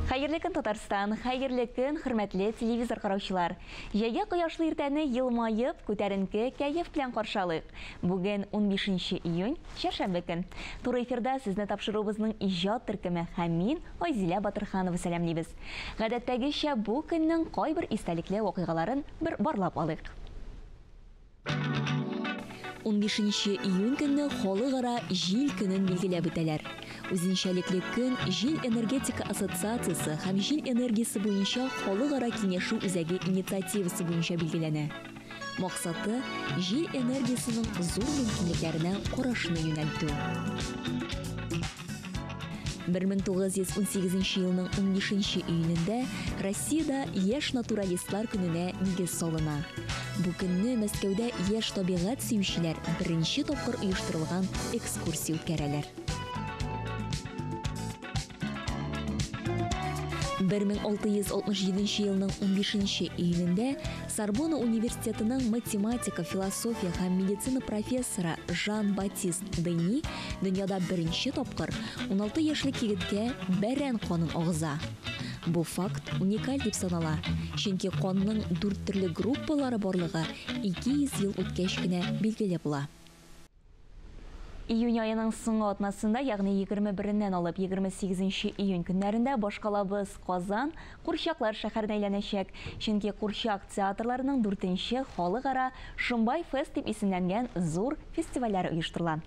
Хәерле көн, Татарстан, хәерле көн, хөрмәтле телевизор караучылар. Җәйге кояшлы иртәне елмаеп, күтәренке кәеф белән каршылыйк. Бүген 15 июнь, чаршамбы көн. Туры эфирда сезне тапшыруыбызның иҗат төркеме һәм мин, Айзилә Батырханова сәламлибез. Гадәттәгечә бу көннең кайбер истәлекле вакыйгаларын бер барлап алыйк. 15 июнь көнне халыкара җил көнен билгеләп үтәләр. Үзенчәлекле көн Җил энергетика ассоциациясе һәм җил энергиясе буенча халыкара киңәшү үзәге инициативасы буенча билгеләнә. Максаты җил энергиясының зур мөмкинлекләренә карашны юнәлтү. 1918 елның 15 июнендә Россиядә яшь натуралистлар көненә нигез салына. Бу көнне Мәскәүдә яшь табигать сөючеләр беренче тапкыр оештырылган экскурсия үткәрәләр. 1667 елның 15 июнендә Сорбонна университетының математика, философия һәм медицина профессоры Жан-Батист Дени дөньяда беренче тапкыр 16 яшьлек егеткә бәрән канын агыза. Бу факт уникаль дип санала, чөнки канның 4 төрле группалары барлыгы 200 ел үткәч кенә билгеле була. Июнь айының соңгы атнасында, ягъни 21-ннән алып 28 июнь көннәрендә башкалабыз Казан Курчаклар шәһәренә әйләнәчәк. Чөнки Курчак театрларының 4-нче халыкара Шымбай фест дип исемләнгән зур фестивальләре оештырыла.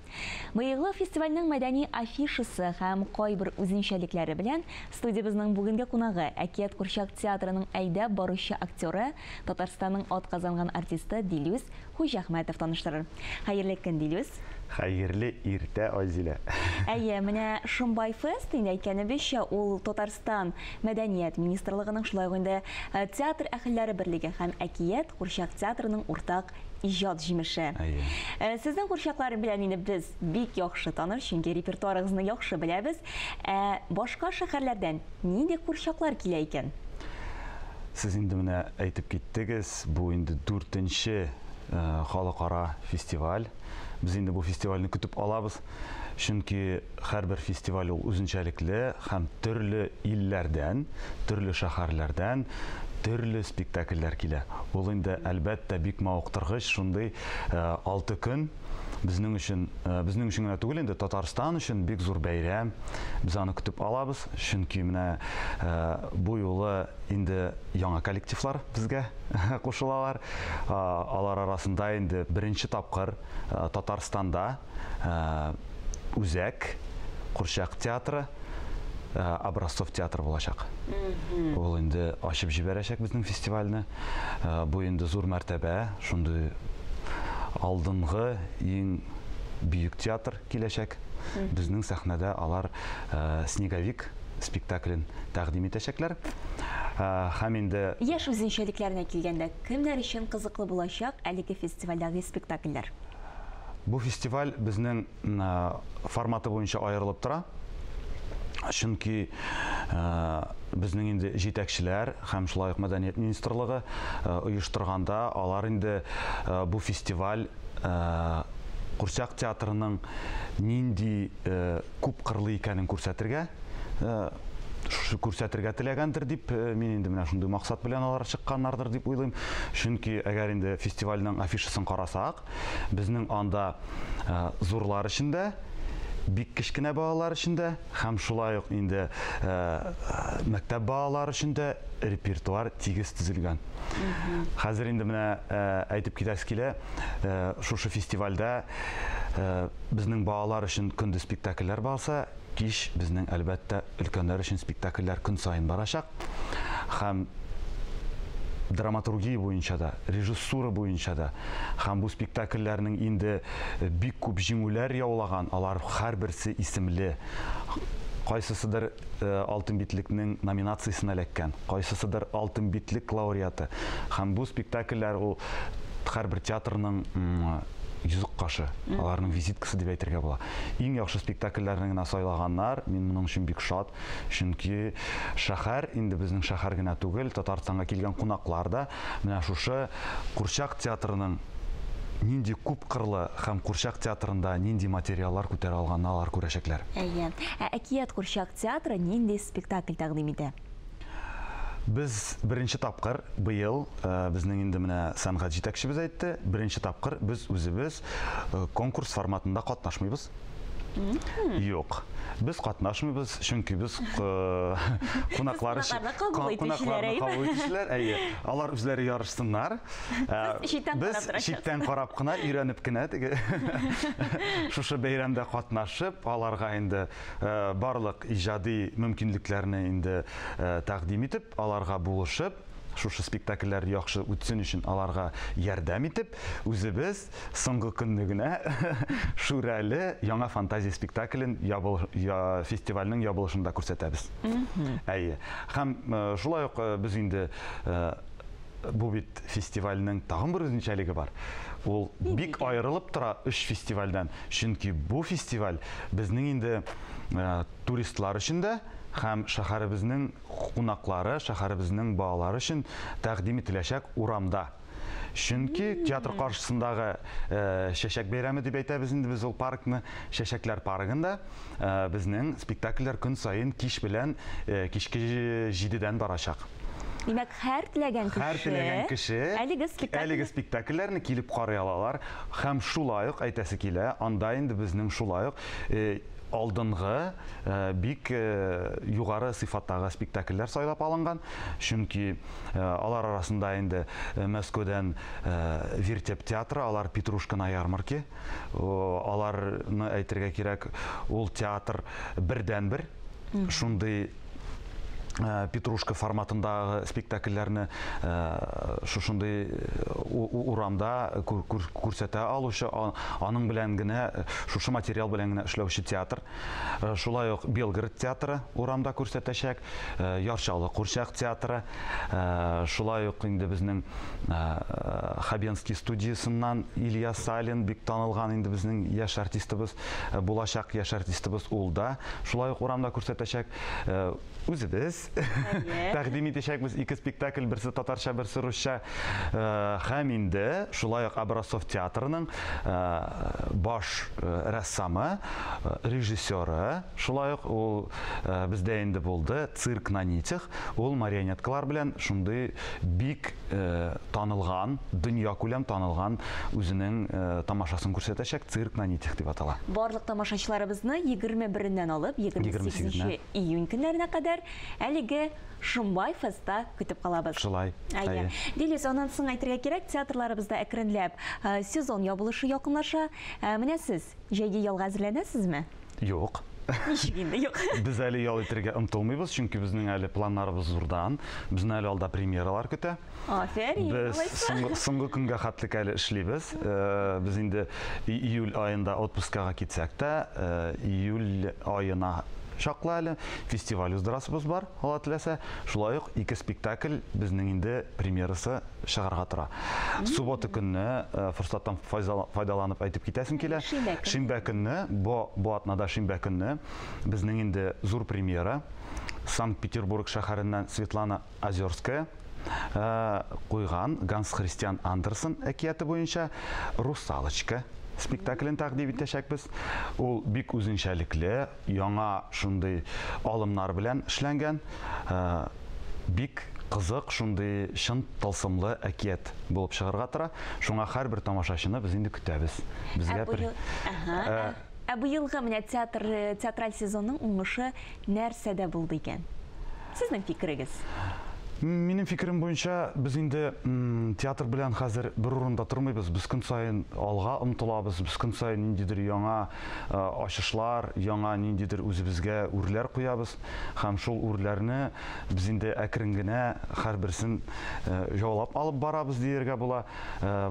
Быелгы фестивальнең мәдәни афишасы һәм кайбер үзенчәлекләре белән студиябызның бүгенге кунагы Әкият Курчак театрының әйдәп баручы актеры, Татарстанның атказанган артисты Дилүс Хуҗахмәтов таныштырыр. Хәерле көн, Дилүс. Хәерле иртә, Айзилә. Әйе, менә Шымбай фест инде әйткәнебезчә, ул Татарстан Мәдәният министрлыгының шулай ук инде театр әһелләре берлеге һәм Әкият Курчак театрының уртак иҗат җимеше. Сезнең Курчаклар белән инде без бик яхшы таныр, чөнки репертуарыгызны яхшы беләбез. Башка шәһәрләрдән нинди Курчаклар килә икән? Сез инде менә әйтеп киттегез, бу инде 4-нче халыкара фестиваль. Biz инде бу фестивальне көтеп алабыз, чөнки һәрбер фестиваль ул үзенчәлекле һәм төрле илләрдән, төрле шәһәрләрдән төрле спектакльләр килә. Ул инде әлбәттә бик мавыктыргыч, шундый 6 көн безнең өчен генә түгел, инде Татарстан өчен бик зур бәйрәм. Без аны көтеп алабыз, чөнки менә бу юлы инде яңа коллективлар безгә кушылалар. Алар арасында инде беренче тапкыр Татарстанда үзәк Курчак театры, Образцов театры булачак. Ул инде ачып җибәрәчәк безнең фестивальне. Бу инде зур мәртәбә, шундый алдынгы иң бөек театр киләчәк. Безнең сәхнәдә алар Снеговик спектаклен тәкъдим итәчәкләр. Һәм инде яшь үзенчәлекләренә килгәндә, кемнәр өчен кызыклы булачак әлеге фестивальдәге спектакльләр? Бу фестиваль безнең форматы буенча аерылып тора. Чөнки безнең инде җитәкчеләр һәм шулай ук Мәдәният министрлыгы оештырганда, алар инде бу фестиваль Курчак театрының нинди күп кырлы икәнен күрсәтергә теләгәндер дип, мин инде менә шундый максат белән алар чыкканнардыр дип уйлыйм. Чөнки әгәр инде фестивальнең афишасын карасак, безнең анда зурлар өчен бик кечкенә балалар өчен дә һәм шулай ук инде мәктәп балалары өчен дә репертуар тигез төзелгән. Хәзер инде менә әйтеп китәс килә, шушы фестивальдә безнең балалар өчен көндез спектакльләр барса, кич безнең әлбәттә өлкәннәр өчен спектакльләр көн сайын барачак. Һәм драматургия буенча да, режиссура буенча да, һәм бу спектакльләрнең инде бик күп җиңүләр яулаган, алар һәрберсе исемле. Кайсысыдыр алтын битлекнең номинациясына эләккән, кайсысыдыр алтын битлек лауреаты. Һәм бу спектакльләр ул һәрбер театрның йөзек кашы, аларның визиткасы дип әйтергә була. Иң яхшы спектакльләрне генә сайлаганнар, мин моның өчен бик шат, чөнки шәһәр инде безнең шәһәр генә түгел, Татарстанга килгән кунаклар да менә шушы Курчак театрының нинди күп кырлы һәм Курчак театрында нинди материаллар күтәрә алганны алар күрәчәкләр. Әйе. Әкият Курчак театры нинди спектакль тәкъдим итә? Біз бірінші тапқыр быйыл біздің енді міне сәнғат жетекшіміз айтты, бірінші тапқыр біз өзіміз конкурс форматында қатнашмайбыз. Жоқ. Біз қатнашмайбыз, чөнки біз қонақларны қабыл етушілер, алар үзләре ярышсыннар. Біз шиттен қарап қына, үйреніп кенә шушы бәйрәмдә қатнашып, аларға енді барлық иҗади мөмкинлекләрне енді тәкъдим итеп, аларға булышып, шушы спектакльләр яхшы үтсен өчен аларга ярдәм итеп, үзебез соңгы көнне генә Шүрәле яңа фантазия спектаклен фестивальнең ябылышында күрсәтәбез. Һәм шулай ук без инде бу бит фестивальнең тагын бер үзенчәлеге бар. Ул бик аерылып тора 3 фестивальдән. Чөнки бу фестиваль безнең инде туристлар өчен дә һәм шәһәребезнең кунаклары, шәһәребезнең балалары өчен тәкъдим ителәчәк урамда. Чөнки театр каршысындагы чәчәк бәйрәме дип әйтәбез инде без ул паркны, чәчәкләр паргында безнең спектакльләр көн саен кич белән кичке 7дән барачак. Димәк, һәр теләгән кеше әлеге спектакльләрне килеп карый алалар һәм шулай ук әйтәсе килә, анда инде безнең шулай ук алдынгы бик югары сыйфаттагы спектакльләр сайлап алынган. Чөнки алар арасында инде Мәскәүдән Вертеп театры, алар Петрушка на ярмарке. Аларны әйтергә кирәк, ул театр бердән-бер шундый Петрушка форматындагы спектакльләрне шушындай урамда күрсәтә алучы, аның белән генә, шушы материал белән генә эшләүче театр. Шулай ук Белгород театры урамда күрсәтәчәк, Ярчалы Курчак театры, шулай ук инде безнең Хабенский студиясыннан Илья Салин бик танылган инде безнең яшь артистыбыз, булачак яшь артистыбыз ул да шулай ук урамда күрсәтәчәк. Үзебез тәкъдим итәчәкбез 2 спектакль, берсе татарча, берсе русча. Һәм инде шулай ук Образцов театрының баш рәссамы, режиссеры, шулай ук ул бездә инде булды, цирк на нитях. Ул марионеткалар белән шундый бик танылган, дөнья күләм танылган үзенең тамашасын күрсәтәчәк, цирк на нитях дип атала. Барлык тамашачыларыбызны 21-ннән алып 28 июнь көннәренә кадәр әлеге Шумбай феста көтеп калабыз. Шулай. Дилес, аннан соң әйтергә кирәк, театрларыбызда әкренләп сезон ябылышы якынлаша. Менә сез җәйге ялга әзерләнәсезме? Юк. Ничек инде юк? Без әле ял итәргә омтылмыйбыз, чөнки безнең әле планнарыбыз зурдан. Безне әле алда премьералар көтә. Афәрин. Без соңгы көнгә хәтлек әле эшлибез. Без инде июль аенда отпускага китсәк тә, июль аена чаклы әле фестиваль уздырасыбыз бар, Алла теләсә. Шулай ук 2 спектакль безнең инде премьерасы чыгарга тора. Суббота көнне форсаттан файдаланып әйтеп китәсем килә. Шимбә көнне, бу атнада шимбә көнне безнең инде зур премьера. Санкт-Петербург шәһәреннән Светлана Озерская куйган Ганс Христиан Андерсон әкияте буенча Русалочка спектаклен тәкъдим итәчәкбез. Ул бик үзенчәлекле, яңа шундый алымнар белән эшләнгән, бик кызык, шундый чын тылсымлы әкият булып чыгарга тора. Шуңа һәрбер тамашачыны без инде көтәбез. Безгә быелгы менә театраль сезонның уңышы нәрсәдә булды икән? Сезнең фикерегез? Минем фикерем буенча, без инде театр белән хәзер бер урында тормыйбыз. Без көн саен алга омтылабыз. Без көн саен ниндидер яңа ачышлар, яңа ниндидер үзебезгә үрләр куябыз. Һәм шул үрләрне без инде әкрен генә һәрберсен җавап алып барабыз диергә була.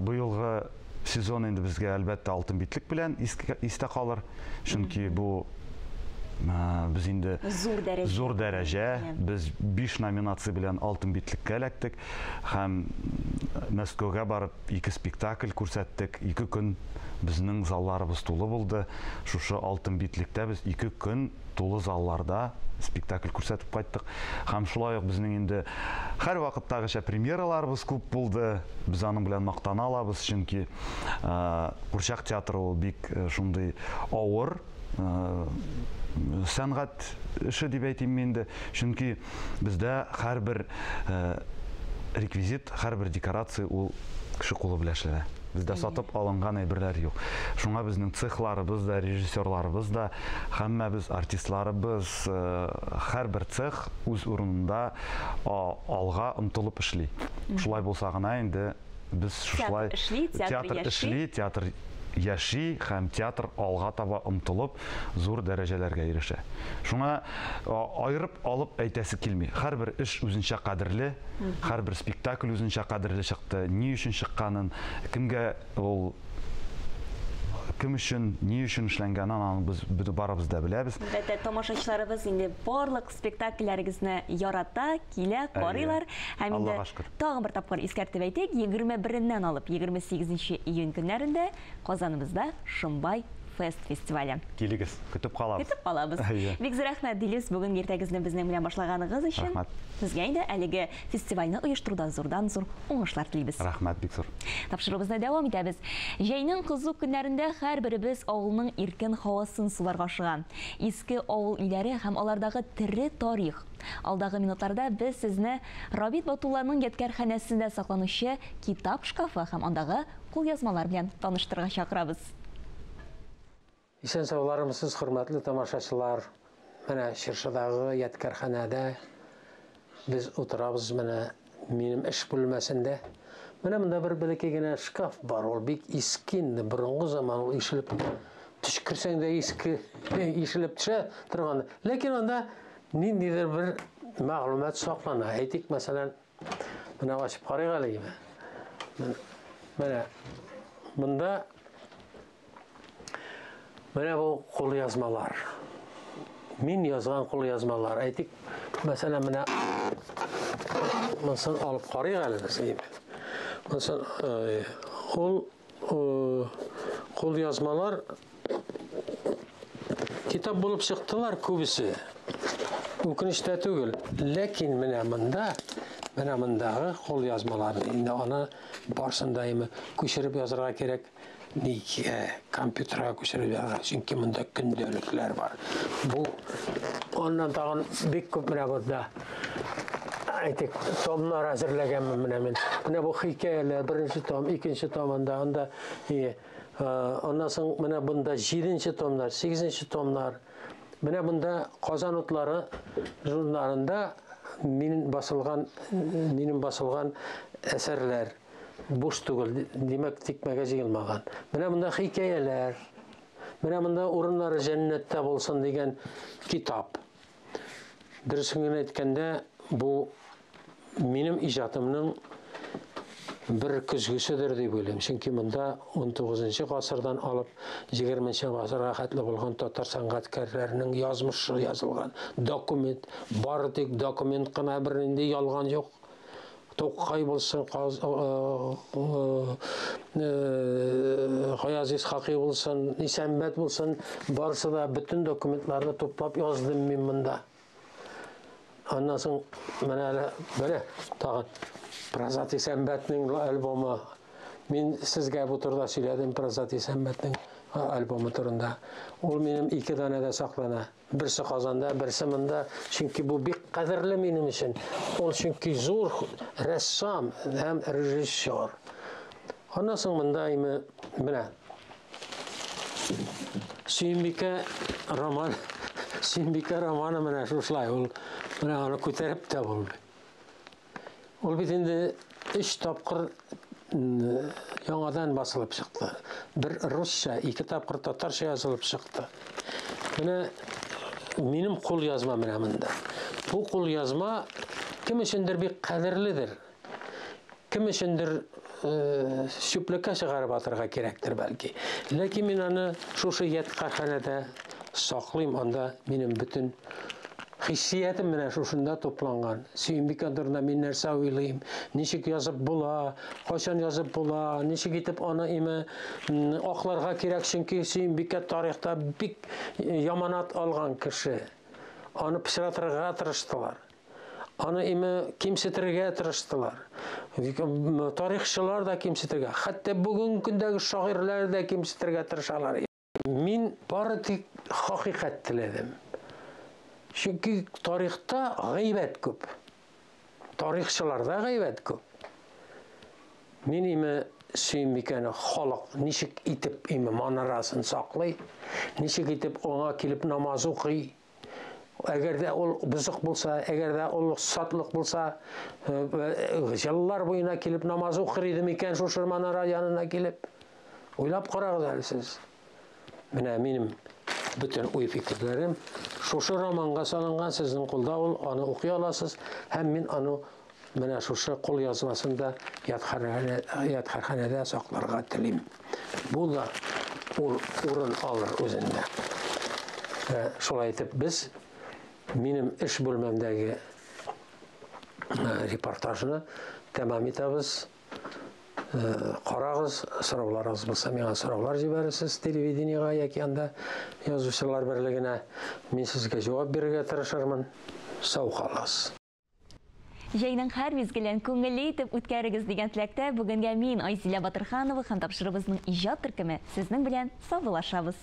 Быелгы сезон инде безгә әлбәттә алтын битлек белән истә калыр. Чөнки бу biz инде зур дәрәҗә, без 5 номинация белән алтын битлеккә эләктек һәм Мәскәүгә барып 2 спектакль күрсәттек. 2 көн безнең залларыбыз тулы булды. Шушы алтын битлектә без 2 көн тулы залларда спектакль күрсәтеп кайттык. Һәм шулай ук безнең инде һәр вакыттагыча премьераларыбыз күп булды. Без аның белән мактана алабыз, чөнки Курчак театры ул бик шундый авыр сәнгать эше дип әйтим инде, чөнки бездә һәрбер реквизит, һәрбер декорация ул кеше кулы белән эшләнә. Бездә сатып алынган әйберләр юк. Шуңа безнең цехларыбыз да, режиссерларыбыз да, һәммәбез артистларыбыз, һәрбер цех үз урынында алга омтылып эшли. Шулай булса гына инде без шулай театр эшли, театр яши һәм театр алга таба омтылып зур дәрәҗәләргә ирешә. Шуңа айырып алып әйтәсе килми. Һәрбер эш үзенчә кадерле, һәрбер спектакль үзенчә кадерле чыкты. Ни өчен чыкканын, кемгә ул кем өчен, ни өчен эшләнгәнен аны без барыбыз да беләбез. Әлбәттә, тамашачыларыбыз инде барлык спектакльләрегезне ярата, килә, карыйлар. Һәм инде тагын бер тапкыр искәртеп әйтик, 21-ннән алып 28 июнь көннәрендә Казаныбызда Шымбай Фест фестивале. Килегез, көтеп калабыз. Көтеп калабыз. Бик зур рәхмәт, Дилис, бүген иртәгезне безнең белән башлаганыгыз өчен. Безгә инде әлеге фестивальне оештыруда зурдан-зур уңышлар телибез. Рәхмәт, бик зур. Тапшырыбызны дәвам итәбез. Җәйнең кызу көннәрендә һәрберебез авылның иркен һавасын суларга шыга. Иске авыл иләре һәм алардагы тере тарих. Алдагы минутларда без сезне Рабит Батулланың ядкарханәсендә сакланучы китап шкафы һәм андагы кулъязмалар белән таныштырырга чакырабыз. Исән сауларымсыз, хөрмәтле тамашачылар. Менә Чыршыдагы ядкарханәдә без утырабыз, менә минем эш бүлмәсендә. Менә монда бер бәләкәй генә шкаф бар. Ул бик иске, борынгы заман, ул ишелеп төшкерсәң дә иске ишелеп төшә торган. Ләкин анда ниндидер бер мәгълүмат саклана. Әйтик, мәсәлән, менә ачып карыйк әле. Менә монда менә бу кулъязмалар. Мин язган кулъязмалар. Әйтик, мәсәлән, менә монысын алып карыйк әле без. Ул кулъязмалар китап булып чыктылар күбесе. Үкенечтә түгел. Ләкин менә мондагы кулъязмаларны инде аны барсында күчереп язарга кирәк. Компьютерга күчереп язарга, чөнки монда көндәлекләр бар. Бу оннан тагын бик күп менә burada әйтик, томнар әзерләгәнмен менә мин. Менә бу хикәяләр, беренче том, икенче томында, анда оннан соң менә бunda 7нче томнар, 8нче томнар. Менә бunda Казан утлары журналында минем басылган әсәрләр. Буш түгел, димәк тикмәгә җыелмаган. Менә монда хикәяләр, менә монда урыннары җәннәттә булсын дигән китап. Дөресен әйткәндә, бу минем иҗатымның бер көзгүседер дип уйлыйм. Чөнки монда 19нчы гасырдан алып 20нчы гасырга хәтле булган татар сәнгатькәрләренең язмышы язылган. Документ, бары тик документ кына, бер инде ялган юк. Токай булсын, Хаязис Хакый булсын, Исәнбәт булсын, барысы да бүтән документларны туплап яздым мин монда. Аннан соң менә тагын Прозат Исәнбәтнең альбомы. Мин сезгә бу турыда сөйләдем, Прозат Исәнбәтнең альбомы турында. Ул минем 2 данәдә саклана. Берсе Казанда, берсе монда. Чөнки бу бик кадерле минем өчен. Ул чөнки зур рәссам һәм режиссер. Аннан соң монда менә Сөембикә романы менә шулай. Ул менә аны күтәреп тә булды. Ул бит инде 3 тапкыр яңадан басылып чыкты. Бер русча, 2 тапкыр татарча язылып чыкты. Менә минем кулъязма менә монда. Бу кулъязма кем өчендер бик кадерледер. Кем өчендер чүплеккә чыгарып атырга кирәктер бәлки. Ләкин мин аны шушы ядкарханәдә саклыйм, анда минем бүтән хиссиятым менә шушында топланган. Сөембикә турында мин нәрсә уйлыйм, ничек язып була, кайчан язып була, ничек итеп аны акларга кирәк, чөнки Сөембикә тарихта бик яманат алган кеше. Аны пычратырга тырыштылар. Аны кимсетергә тырыштылар. Тарихчылар да кимсетергә, хәтта бүген көндәге шагыйрьләр дә кимсетергә тырышалар. Мин бары тик хакыйкать теләдем. Чөнки тарихта гайбәт күп. Тарихчыларда гайбәт күп. Мин име сөймикәне халык ничек итеп име манарасын саклый, ничек итеп аңа килеп намаз укый. Әгәр дә ул бузык булса, әгәр дә ул сатлык булса, җыллар буена килеп намаз укыр иде микән шушы манара янына килеп. Уйлап карагыз әле сез. Менә минем бүтән уй фикерләрем шушы романга салынган, сезнең кулда ул, аны укый аласыз, һәм мин аны менә шушы кул язмасында ятханәдә сакларга телим. Бу да урын алыр үзендә. Шулай итеп без минем эш бүлмәмдәге репортажны тәмам итәбез. Карагыз, сорауларыгыз булса, миңа сораулар җибәрәсез телевидениегә яки анда язучылар берлегенә. Мин сезгә җавап бирергә тырышырмын. Сау каласыз. Җәйнең һәр мизгелен күңелле итеп үткәрегез дигән теләктә бүгенгә мин Айзилә Батырханова һәм тапшырыбызның иҗат төркеме сезнең белән саубуллашабыз.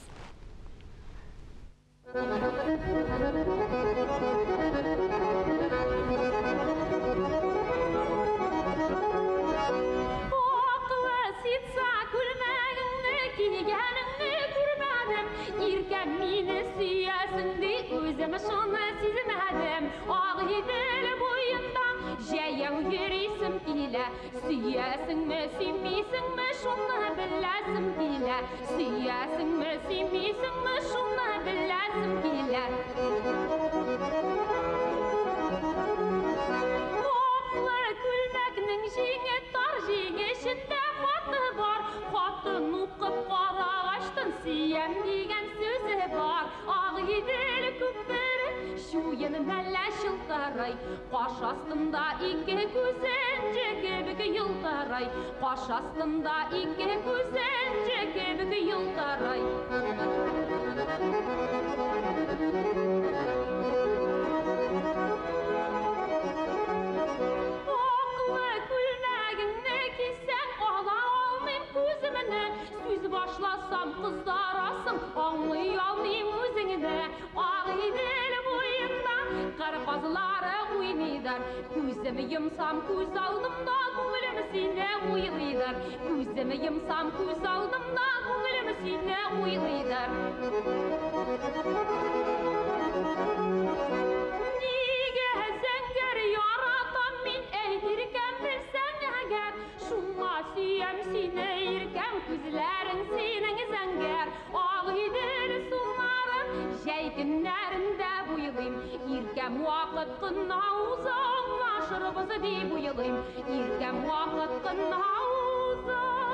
Сөясеңме, сөймисеңме, шуны беләсем килә. Сөясеңме, сөймисеңме, шуны беләсем килә. Аклы күлмәкнең җиңе тар, җиңешендә хаты бар. Хатын укып карагачтан сөям дигән сүзе бар. Ак идел күпер, шуен мәллә шылтырый. Каш астында ике күзен җегебек йылтырый. Каш астында ике күзен җегебек йылтырый. Аклы күлмәгеңне кисәң ала алмыйм күземне. Сүз башласам кыздарасың, аңлый алмыйм үзеңне. Ак идел буенда кырпазлары уйныйдар. Күземне йомсам күз алдымда күңелем сине уйлыйдар. Күземне йомсам күз алдымда күңелем сине уйлыйдар. Нигә зәңгәр яратам мин әйтергән белсәң әгәр. Шуңа сөям сине иркәм, күзләрең синең зәңгәр. Ак идел суларым җәй көннәрендә буйлыйм. Иркәм вакыт кына уза, аңлашырбыз дип уйлыйм. Иркәм вакыт кына уза.